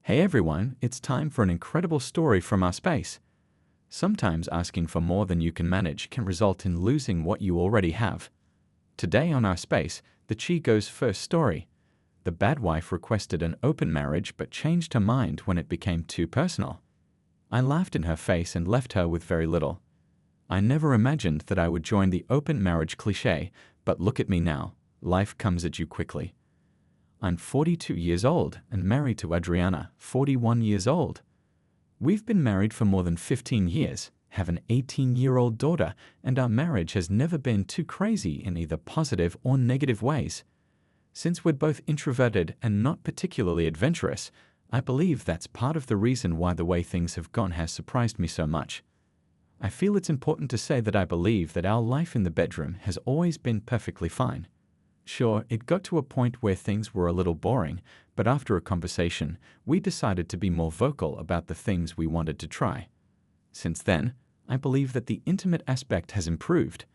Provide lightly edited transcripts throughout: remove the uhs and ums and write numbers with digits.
Hey everyone, it's time for an incredible story from our space. Sometimes asking for more than you can manage can result in losing what you already have. Today on our space, the Chi Goes First story. The bad wife requested an open marriage but changed her mind when it became too personal. I laughed in her face and left her with very little. I never imagined that I would join the open marriage cliché, but look at me now. Life comes at you quickly. I'm 42 years old and married to Adriana, 41 years old. We've been married for more than 15 years, have an 18-year-old daughter, and our marriage has never been too crazy in either positive or negative ways. Since we're both introverted and not particularly adventurous, I believe that's part of the reason why the way things have gone has surprised me so much. I feel it's important to say that I believe that our life in the bedroom has always been perfectly fine. Sure, it got to a point where things were a little boring, but after a conversation, we decided to be more vocal about the things we wanted to try. Since then, I believe that the intimate aspect has improved.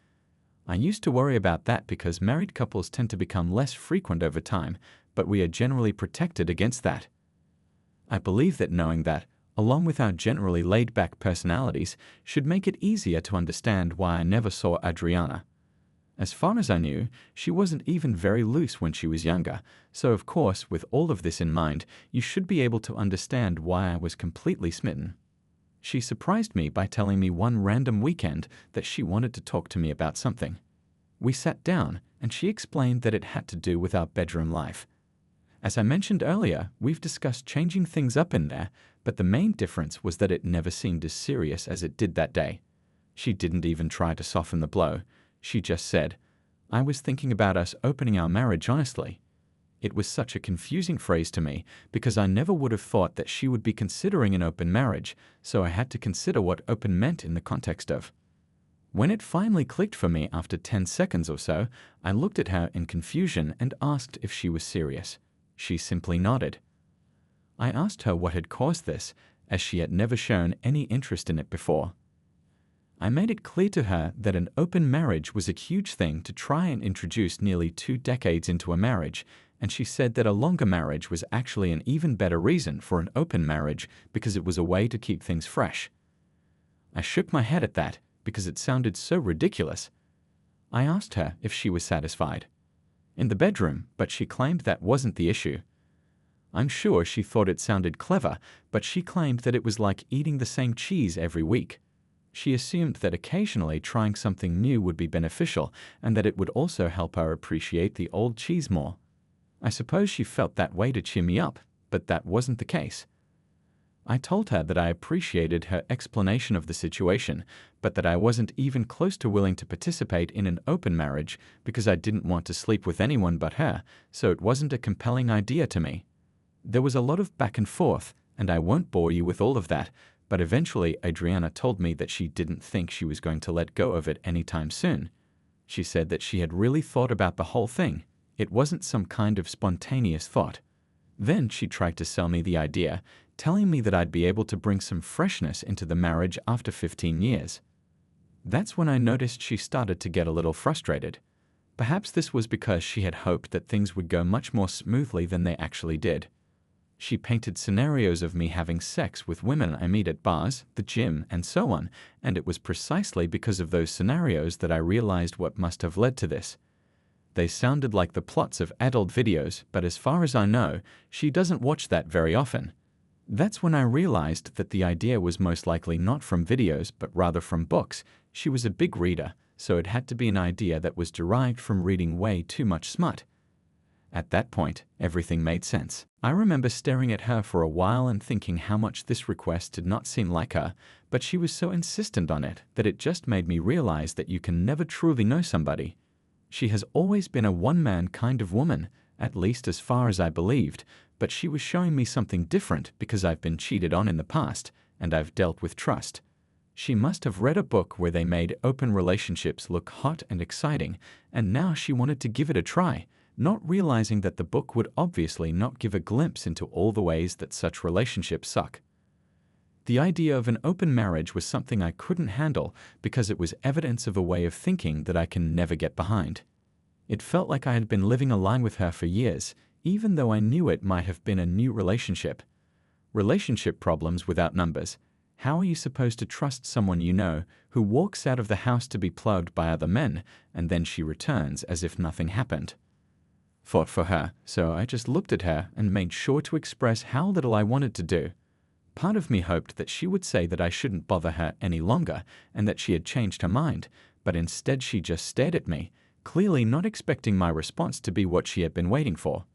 I used to worry about that because married couples tend to become less frequent over time, but we are generally protected against that. I believe that knowing that, along with our generally laid-back personalities, should make it easier to understand why I never saw Adriana. As far as I knew, she wasn't even very loose when she was younger, so of course, with all of this in mind, you should be able to understand why I was completely smitten. She surprised me by telling me one random weekend that she wanted to talk to me about something. We sat down, and she explained that it had to do with our bedroom life. As I mentioned earlier, we've discussed changing things up in there, but the main difference was that it never seemed as serious as it did that day. She didn't even try to soften the blow. She just said, "I was thinking about us opening our marriage honestly." It was such a confusing phrase to me because I never would have thought that she would be considering an open marriage, so I had to consider what open meant in the context of. When it finally clicked for me after 10 seconds or so, I looked at her in confusion and asked if she was serious. She simply nodded. I asked her what had caused this, as she had never shown any interest in it before. I made it clear to her that an open marriage was a huge thing to try and introduce nearly 2 decades into a marriage, and she said that a longer marriage was actually an even better reason for an open marriage because it was a way to keep things fresh. I shook my head at that because it sounded so ridiculous. I asked her if she was satisfied in the bedroom, but she claimed that wasn't the issue. I'm sure she thought it sounded clever, but she claimed that it was like eating the same cheese every week. She assumed that occasionally trying something new would be beneficial and that it would also help her appreciate the old cheese more. I suppose she felt that way to cheer me up, but that wasn't the case. I told her that I appreciated her explanation of the situation, but that I wasn't even close to willing to participate in an open marriage because I didn't want to sleep with anyone but her, so it wasn't a compelling idea to me. There was a lot of back and forth, and I won't bore you with all of that, but eventually Adriana told me that she didn't think she was going to let go of it anytime soon. She said that she had really thought about the whole thing. It wasn't some kind of spontaneous thought. Then she tried to sell me the idea, telling me that I'd be able to bring some freshness into the marriage after 15 years. That's when I noticed she started to get a little frustrated. Perhaps this was because she had hoped that things would go much more smoothly than they actually did. She painted scenarios of me having sex with women I meet at bars, the gym, and so on, and it was precisely because of those scenarios that I realized what must have led to this. They sounded like the plots of adult videos, but as far as I know, she doesn't watch that very often. That's when I realized that the idea was most likely not from videos, but rather from books. She was a big reader, so it had to be an idea that was derived from reading way too much smut. At that point, everything made sense. I remember staring at her for a while and thinking how much this request did not seem like her, but she was so insistent on it that it just made me realize that you can never truly know somebody. She has always been a one-man kind of woman, at least as far as I believed, but she was showing me something different because I've been cheated on in the past, and I've dealt with trust. She must have read a book where they made open relationships look hot and exciting, and now she wanted to give it a try, not realizing that the book would obviously not give a glimpse into all the ways that such relationships suck. The idea of an open marriage was something I couldn't handle because it was evidence of a way of thinking that I can never get behind. It felt like I had been living a lie with her for years, even though I knew it might have been a new relationship. Relationship problems without numbers. How are you supposed to trust someone you know who walks out of the house to be plugged by other men and then she returns as if nothing happened? Fought for her, so I just looked at her and made sure to express how little I wanted to do. Part of me hoped that she would say that I shouldn't bother her any longer and that she had changed her mind, but instead she just stared at me, clearly not expecting my response to be what she had been waiting for.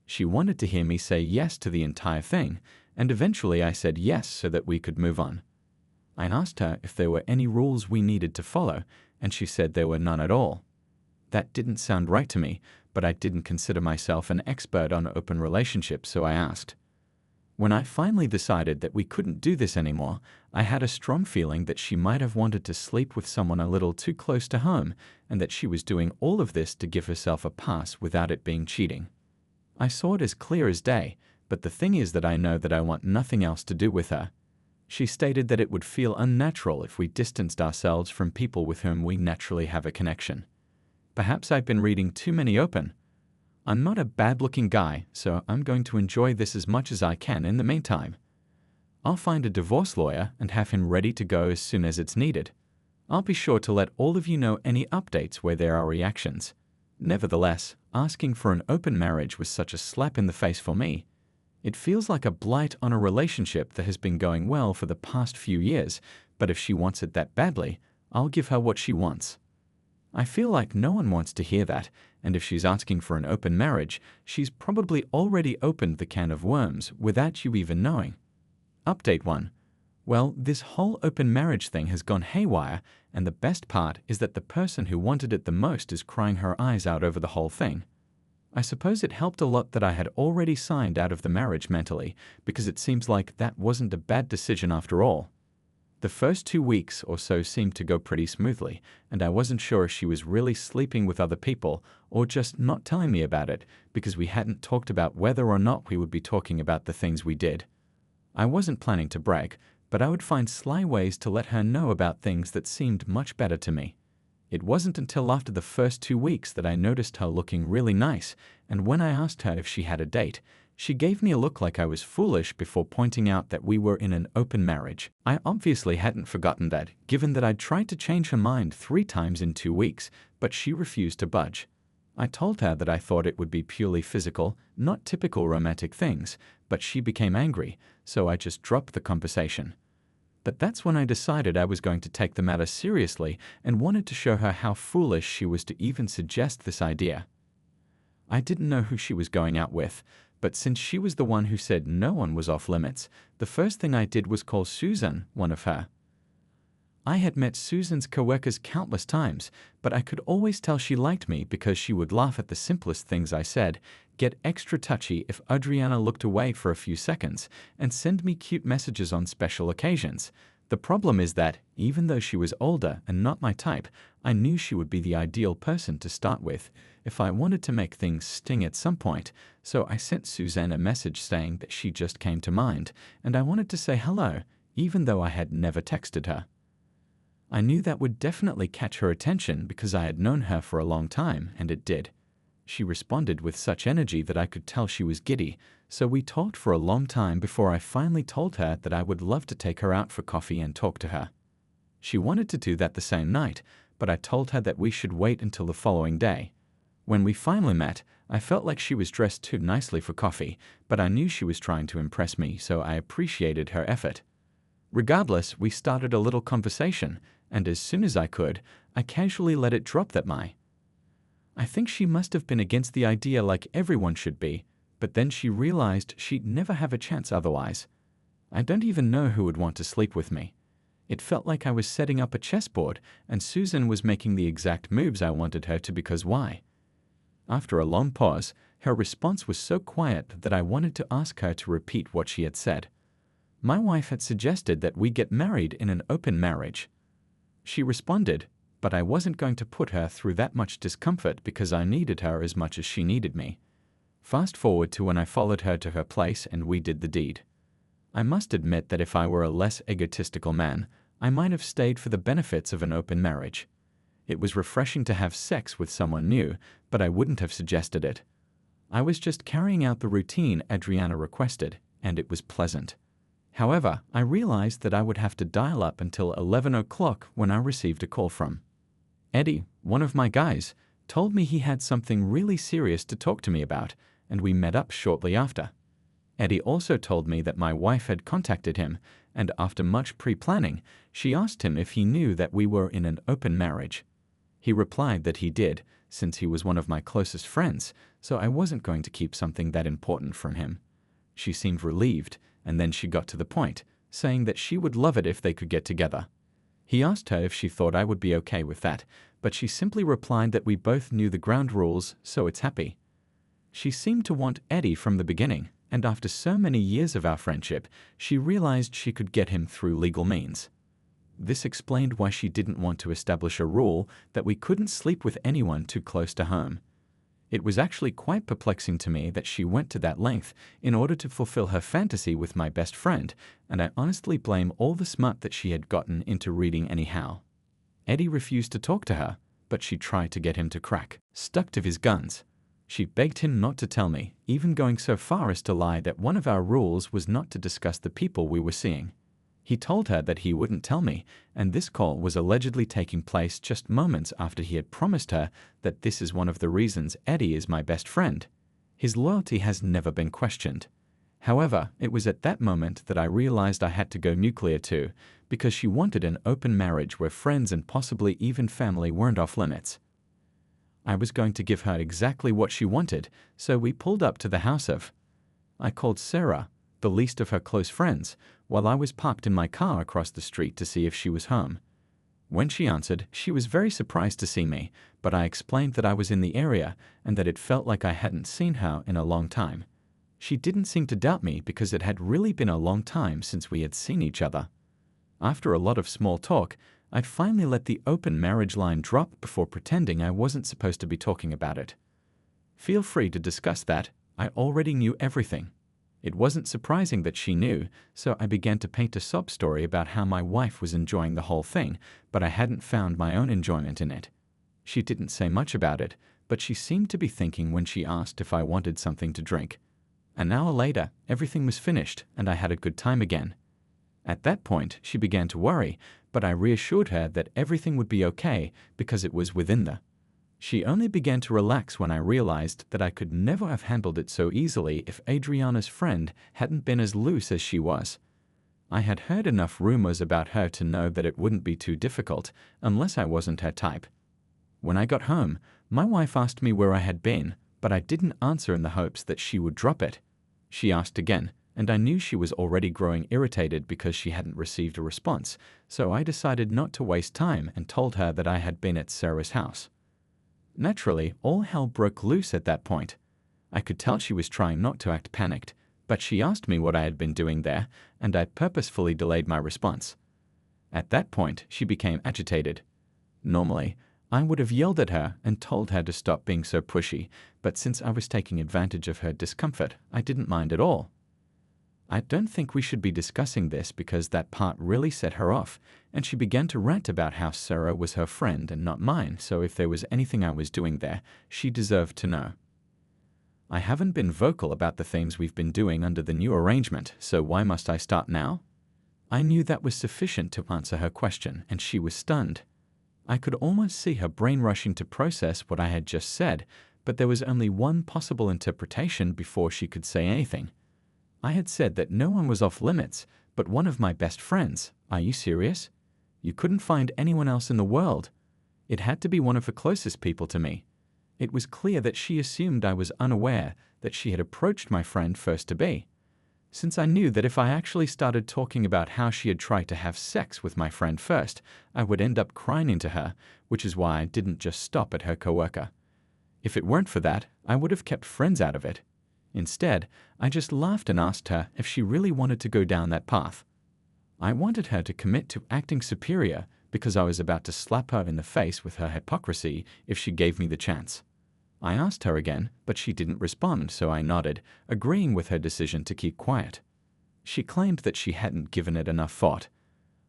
She wanted to hear me say yes to the entire thing, and eventually I said yes so that we could move on. I asked her if there were any rules we needed to follow, and she said there were none at all. That didn't sound right to me, but I didn't consider myself an expert on open relationships, so I asked. When I finally decided that we couldn't do this anymore, I had a strong feeling that she might have wanted to sleep with someone a little too close to home, and that she was doing all of this to give herself a pass without it being cheating. I saw it as clear as day, but the thing is that I know that I want nothing else to do with her. She stated that it would feel unnatural if we distanced ourselves from people with whom we naturally have a connection. Perhaps I've been reading too many open. I'm not a bad-looking guy, so I'm going to enjoy this as much as I can in the meantime. I'll find a divorce lawyer and have him ready to go as soon as it's needed. I'll be sure to let all of you know any updates where there are reactions. Nevertheless, asking for an open marriage was such a slap in the face for me. It feels like a blight on a relationship that has been going well for the past few years, but if she wants it that badly, I'll give her what she wants. I feel like no one wants to hear that, and if she's asking for an open marriage, she's probably already opened the can of worms without you even knowing. Update 1. Well, this whole open marriage thing has gone haywire, and the best part is that the person who wanted it the most is crying her eyes out over the whole thing. I suppose it helped a lot that I had already signed out of the marriage mentally, because it seems like that wasn't a bad decision after all. The first 2 weeks or so seemed to go pretty smoothly, and I wasn't sure if she was really sleeping with other people or just not telling me about it because we hadn't talked about whether or not we would be talking about the things we did. I wasn't planning to brag, but I would find sly ways to let her know about things that seemed much better to me. It wasn't until after the first 2 weeks that I noticed her looking really nice, and when I asked her if she had a date, she gave me a look like I was foolish before pointing out that we were in an open marriage. I obviously hadn't forgotten that, given that I'd tried to change her mind 3 times in 2 weeks, but she refused to budge. I told her that I thought it would be purely physical, not typical romantic things, but she became angry, so I just dropped the conversation. But that's when I decided I was going to take the matter seriously and wanted to show her how foolish she was to even suggest this idea. I didn't know who she was going out with, but since she was the one who said no one was off limits, the first thing I did was call Susan, one of her. I had met Susan's coworkers countless times, but I could always tell she liked me because she would laugh at the simplest things I said, get extra touchy if Adriana looked away for a few seconds, and send me cute messages on special occasions. The problem is that, even though she was older and not my type, I knew she would be the ideal person to start with if I wanted to make things sting at some point, so I sent Suzanne a message saying that she just came to mind, and I wanted to say hello, even though I had never texted her. I knew that would definitely catch her attention because I had known her for a long time, and it did. She responded with such energy that I could tell she was giddy, so we talked for a long time before I finally told her that I would love to take her out for coffee and talk to her. She wanted to do that the same night, but I told her that we should wait until the following day. When we finally met, I felt like she was dressed too nicely for coffee, but I knew she was trying to impress me, so I appreciated her effort. Regardless, we started a little conversation, and as soon as I could, I casually let it drop that I think she must have been against the idea like everyone should be, but then she realized she'd never have a chance otherwise. I don't even know who would want to sleep with me. It felt like I was setting up a chessboard, and Susan was making the exact moves I wanted her to because why? After a long pause, her response was so quiet that I wanted to ask her to repeat what she had said. My wife had suggested that we get married in an open marriage. She responded, but I wasn't going to put her through that much discomfort because I needed her as much as she needed me. Fast forward to when I followed her to her place and we did the deed. I must admit that if I were a less egotistical man, I might have stayed for the benefits of an open marriage. It was refreshing to have sex with someone new, but I wouldn't have suggested it. I was just carrying out the routine Adriana requested, and it was pleasant. However, I realized that I would have to dial up until 11 o'clock when I received a call from Eddie, one of my guys, told me he had something really serious to talk to me about, and we met up shortly after. Eddie also told me that my wife had contacted him, and after much pre-planning, she asked him if he knew that we were in an open marriage. He replied that he did, since he was one of my closest friends, so I wasn't going to keep something that important from him. She seemed relieved, and then she got to the point, saying that she would love it if they could get together. He asked her if she thought I would be okay with that, but she simply replied that we both knew the ground rules, so it's happy. She seemed to want Eddie from the beginning, and after so many years of our friendship, she realized she could get him through legal means. This explained why she didn't want to establish a rule that we couldn't sleep with anyone too close to home. It was actually quite perplexing to me that she went to that length in order to fulfill her fantasy with my best friend, and I honestly blame all the smut that she had gotten into reading anyhow. Eddie refused to talk to her, but she tried to get him to crack, stuck to his guns. She begged him not to tell me, even going so far as to lie that one of our rules was not to discuss the people we were seeing. He told her that he wouldn't tell me, and this call was allegedly taking place just moments after he had promised her that this is one of the reasons Eddie is my best friend. His loyalty has never been questioned. However, it was at that moment that I realized I had to go nuclear too, because she wanted an open marriage where friends and possibly even family weren't off limits. I was going to give her exactly what she wanted, so we pulled up to the house of. I called Sarah, the least of her close friends, while I was parked in my car across the street to see if she was home. When she answered, she was very surprised to see me, but I explained that I was in the area and that it felt like I hadn't seen her in a long time. She didn't seem to doubt me because it had really been a long time since we had seen each other. After a lot of small talk, I'd finally let the open marriage line drop before pretending I wasn't supposed to be talking about it. Feel free to discuss that. I already knew everything. It wasn't surprising that she knew, so I began to paint a sob story about how my wife was enjoying the whole thing, but I hadn't found my own enjoyment in it. She didn't say much about it, but she seemed to be thinking when she asked if I wanted something to drink. An hour later, everything was finished, and I had a good time again. At that point, she began to worry, but I reassured her that everything would be okay because it was within the. She only began to relax when I realized that I could never have handled it so easily if Adriana's friend hadn't been as loose as she was. I had heard enough rumors about her to know that it wouldn't be too difficult unless I wasn't her type. When I got home, my wife asked me where I had been, but I didn't answer in the hopes that she would drop it. She asked again, and I knew she was already growing irritated because she hadn't received a response, so I decided not to waste time and told her that I had been at Sarah's house. Naturally, all hell broke loose at that point. I could tell she was trying not to act panicked, but she asked me what I had been doing there, and I purposefully delayed my response. At that point, she became agitated. Normally, I would have yelled at her and told her to stop being so pushy, but since I was taking advantage of her discomfort, I didn't mind at all. I don't think we should be discussing this because that part really set her off, and she began to rant about how Sarah was her friend and not mine, so if there was anything I was doing there, she deserved to know. I haven't been vocal about the things we've been doing under the new arrangement, so why must I start now? I knew that was sufficient to answer her question, and she was stunned. I could almost see her brain rushing to process what I had just said, but there was only one possible interpretation before she could say anything. I had said that no one was off limits, but one of my best friends. Are you serious? You couldn't find anyone else in the world. It had to be one of the closest people to me. It was clear that she assumed I was unaware that she had approached my friend first-to-be. Since I knew that if I actually started talking about how she had tried to have sex with my friend first, I would end up crying into her, which is why I didn't just stop at her coworker. If it weren't for that, I would have kept friends out of it. Instead, I just laughed and asked her if she really wanted to go down that path. I wanted her to commit to acting superior because I was about to slap her in the face with her hypocrisy if she gave me the chance. I asked her again, but she didn't respond, so I nodded, agreeing with her decision to keep quiet. She claimed that she hadn't given it enough thought.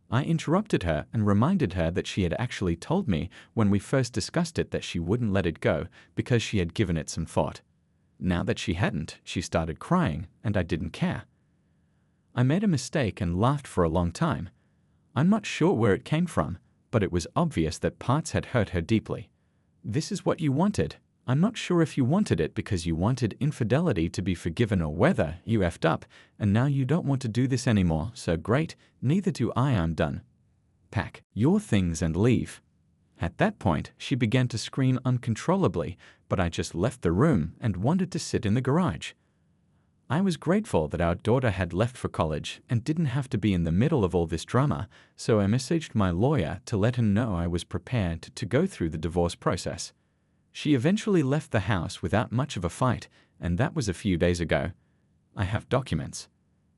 I interrupted her and reminded her that she had actually told me when we first discussed it that she wouldn't let it go because she had given it some thought. Now that she hadn't, she started crying, and I didn't care. I made a mistake and laughed for a long time. I'm not sure where it came from, but it was obvious that parts had hurt her deeply. This is what you wanted. I'm not sure if you wanted it because you wanted infidelity to be forgiven or whether you effed up, and now you don't want to do this anymore, so great, neither do I, I'm done. Pack your things and leave. At that point, she began to scream uncontrollably, but I just left the room and wanted to sit in the garage. I was grateful that our daughter had left for college and didn't have to be in the middle of all this drama, so I messaged my lawyer to let him know I was prepared to go through the divorce process. She eventually left the house without much of a fight, and that was a few days ago. I have documents.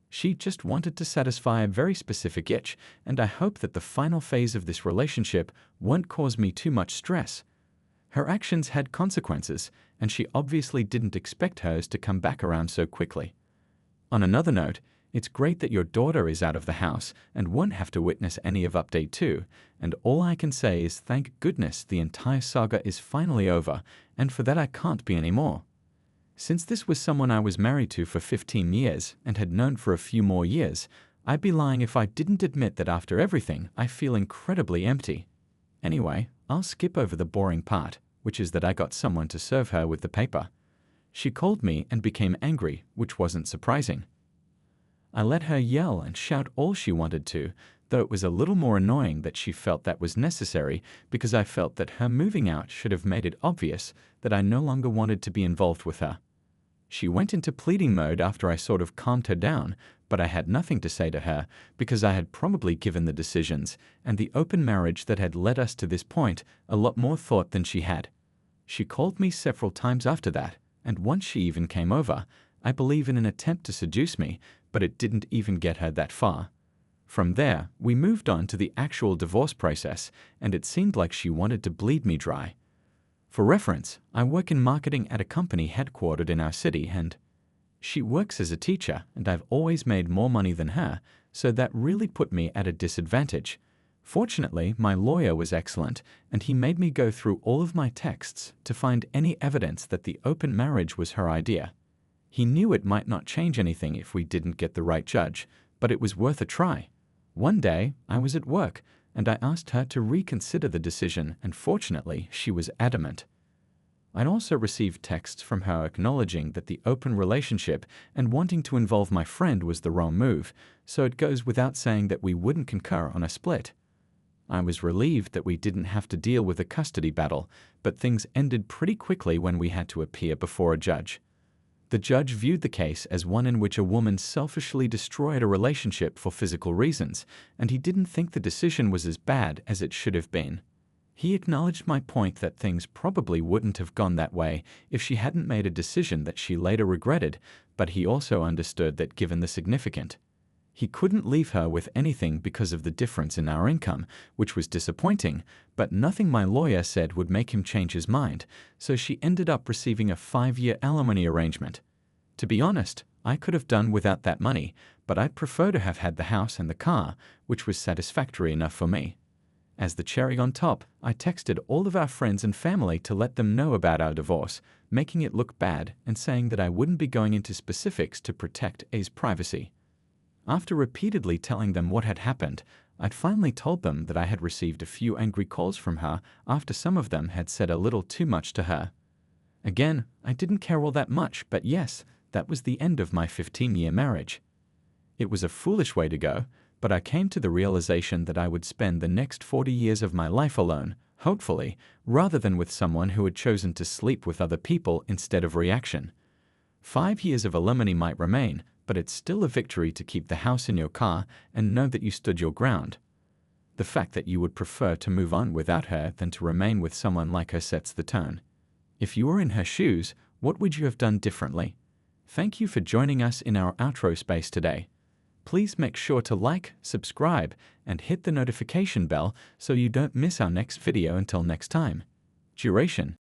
She just wanted to satisfy a very specific itch, and I hope that the final phase of this relationship won't cause me too much stress. Her actions had consequences, and she obviously didn't expect hers to come back around so quickly. On another note, it's great that your daughter is out of the house and won't have to witness any of Update 2, and all I can say is thank goodness the entire saga is finally over, and for that I can't be any more. Since this was someone I was married to for 15 years and had known for a few more years, I'd be lying if I didn't admit that after everything, I feel incredibly empty. Anyway, I'll skip over the boring part, which is that I got someone to serve her with the paper. She called me and became angry, which wasn't surprising. I let her yell and shout all she wanted to, though it was a little more annoying that she felt that was necessary because I felt that her moving out should have made it obvious that I no longer wanted to be involved with her. She went into pleading mode after I sort of calmed her down, but I had nothing to say to her because I had probably given the decisions and the open marriage that had led us to this point a lot more thought than she had. She called me several times after that, and once she even came over, I believe in an attempt to seduce me, but it didn't even get her that far. From there, we moved on to the actual divorce process, and it seemed like she wanted to bleed me dry. For reference, I work in marketing at a company headquartered in our city, and she works as a teacher, and I've always made more money than her, so that really put me at a disadvantage. Fortunately, my lawyer was excellent, and he made me go through all of my texts to find any evidence that the open marriage was her idea. He knew it might not change anything if we didn't get the right judge, but it was worth a try. One day, I was at work, and I asked her to reconsider the decision, and fortunately, she was adamant. I'd also received texts from her acknowledging that the open relationship and wanting to involve my friend was the wrong move, so it goes without saying that we wouldn't concur on a split. I was relieved that we didn't have to deal with a custody battle, but things ended pretty quickly when we had to appear before a judge. The judge viewed the case as one in which a woman selfishly destroyed a relationship for physical reasons, and he didn't think the decision was as bad as it should have been. He acknowledged my point that things probably wouldn't have gone that way if she hadn't made a decision that she later regretted, but he also understood that given the significant, he couldn't leave her with anything because of the difference in our income, which was disappointing, but nothing my lawyer said would make him change his mind, so she ended up receiving a 5-year alimony arrangement. To be honest, I could have done without that money, but I'd prefer to have had the house and the car, which was satisfactory enough for me. As the cherry on top, I texted all of our friends and family to let them know about our divorce, making it look bad and saying that I wouldn't be going into specifics to protect A's privacy. After repeatedly telling them what had happened, I'd finally told them that I had received a few angry calls from her after some of them had said a little too much to her. Again, I didn't care all that much, but yes, that was the end of my 15-year marriage. It was a foolish way to go, but I came to the realization that I would spend the next 40 years of my life alone, hopefully, rather than with someone who had chosen to sleep with other people instead of reaction. 5 years of alimony might remain, but it's still a victory to keep the house in your car and know that you stood your ground. The fact that you would prefer to move on without her than to remain with someone like her sets the tone. If you were in her shoes, what would you have done differently? Thank you for joining us in our outro space today. Please make sure to like, subscribe, and hit the notification bell so you don't miss our next video until next time. Duration.